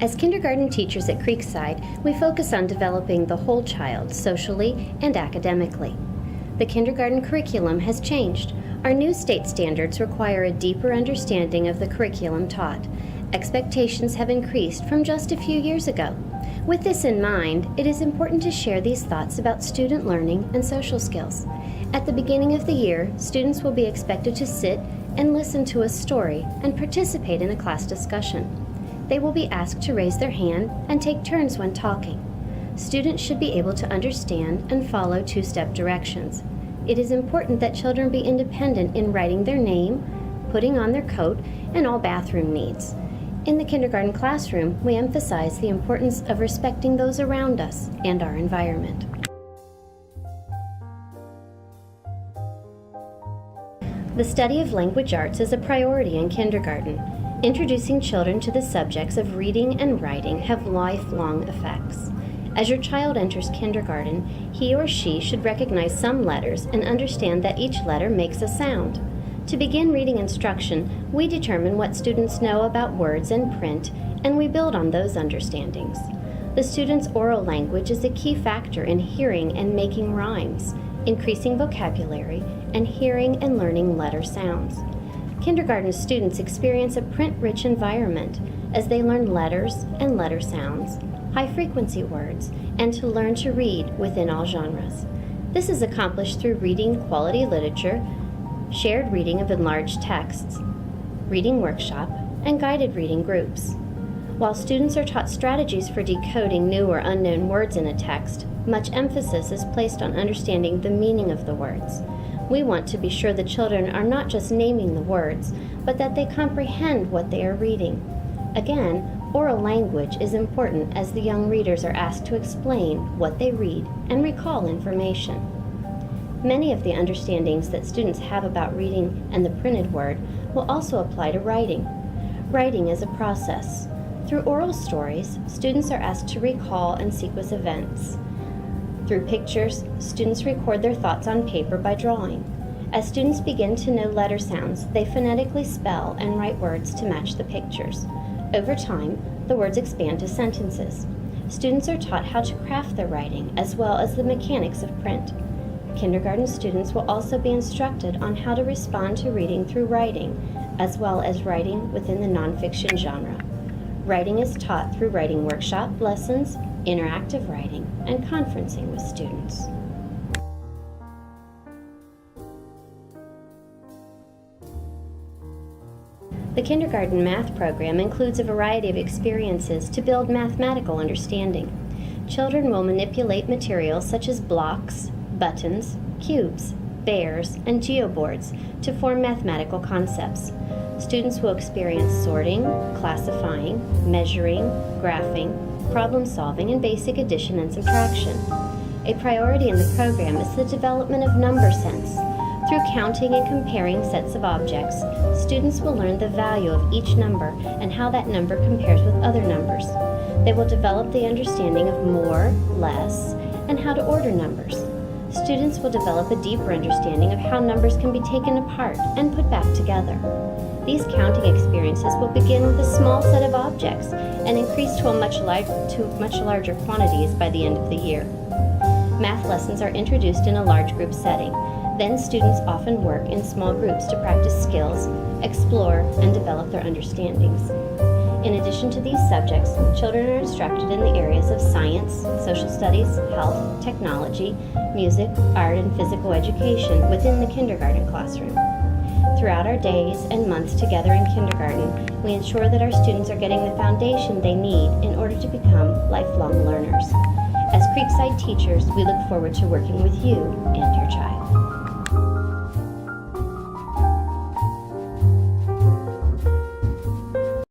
As kindergarten teachers at Creekside, we focus on developing the whole child socially and academically. The kindergarten curriculum has changed. Our new state standards require a deeper understanding of the curriculum taught. Expectations have increased from just a few years ago. With this in mind, it is important to share these thoughts about student learning and social skills. At the beginning of the year, students will be expected to sit and listen to a story and participate in a class discussion. They will be asked to raise their hand and take turns when talking. Students should be able to understand and follow two-step directions. It is important that children be independent in writing their name, putting on their coat, and all bathroom needs. In the kindergarten classroom, we emphasize the importance of respecting those around us and our environment. The study of language arts is a priority in kindergarten. Introducing children to the subjects of reading and writing have lifelong effects. As your child enters kindergarten, he or she should recognize some letters and understand that each letter makes a sound. To begin reading instruction, we determine what students know about words and print, and we build on those understandings. The student's oral language is a key factor in hearing and making rhymes, increasing vocabulary, and hearing and learning letter sounds. Kindergarten students experience a print-rich environment as they learn letters and letter sounds, high-frequency words, and to learn to read within all genres. This is accomplished through reading quality literature, shared reading of enlarged texts, reading workshop, and guided reading groups. While students are taught strategies for decoding new or unknown words in a text, much emphasis is placed on understanding the meaning of the words. We want to be sure the children are not just naming the words, but that they comprehend what they are reading. Again, oral language is important as the young readers are asked to explain what they read and recall information. Many of the understandings that students have about reading and the printed word will also apply to writing. Writing is a process. Through oral stories, students are asked to recall and sequence events. Through pictures, students record their thoughts on paper by drawing. As students begin to know letter sounds, they phonetically spell and write words to match the pictures. Over time, the words expand to sentences. Students are taught how to craft their writing as well as the mechanics of print. Kindergarten students will also be instructed on how to respond to reading through writing, as well as writing within the nonfiction genre. Writing is taught through writing workshop lessons, interactive writing, and conferencing with students. The kindergarten math program includes a variety of experiences to build mathematical understanding. Children will manipulate materials such as blocks, buttons, cubes, bears, and geoboards to form mathematical concepts. Students will experience sorting, classifying, measuring, graphing, problem solving, and basic addition and subtraction. A priority in the program is the development of number sense. Through counting and comparing sets of objects, students will learn the value of each number and how that number compares with other numbers. They will develop the understanding of more, less, and how to order numbers. Students will develop a deeper understanding of how numbers can be taken apart and put back together. These counting experiences will begin with a small set of objects and increase to much larger quantities by the end of the year. Math lessons are introduced in a large group setting. Then students often work in small groups to practice skills, explore, and develop their understandings. In addition to these subjects, children are instructed in the areas of science, social studies, health, technology, music, art, and physical education within the kindergarten classroom. Throughout our days and months together in kindergarten, we ensure that our students are getting the foundation they need in order to become lifelong learners. As Creekside teachers, we look forward to working with you and your child.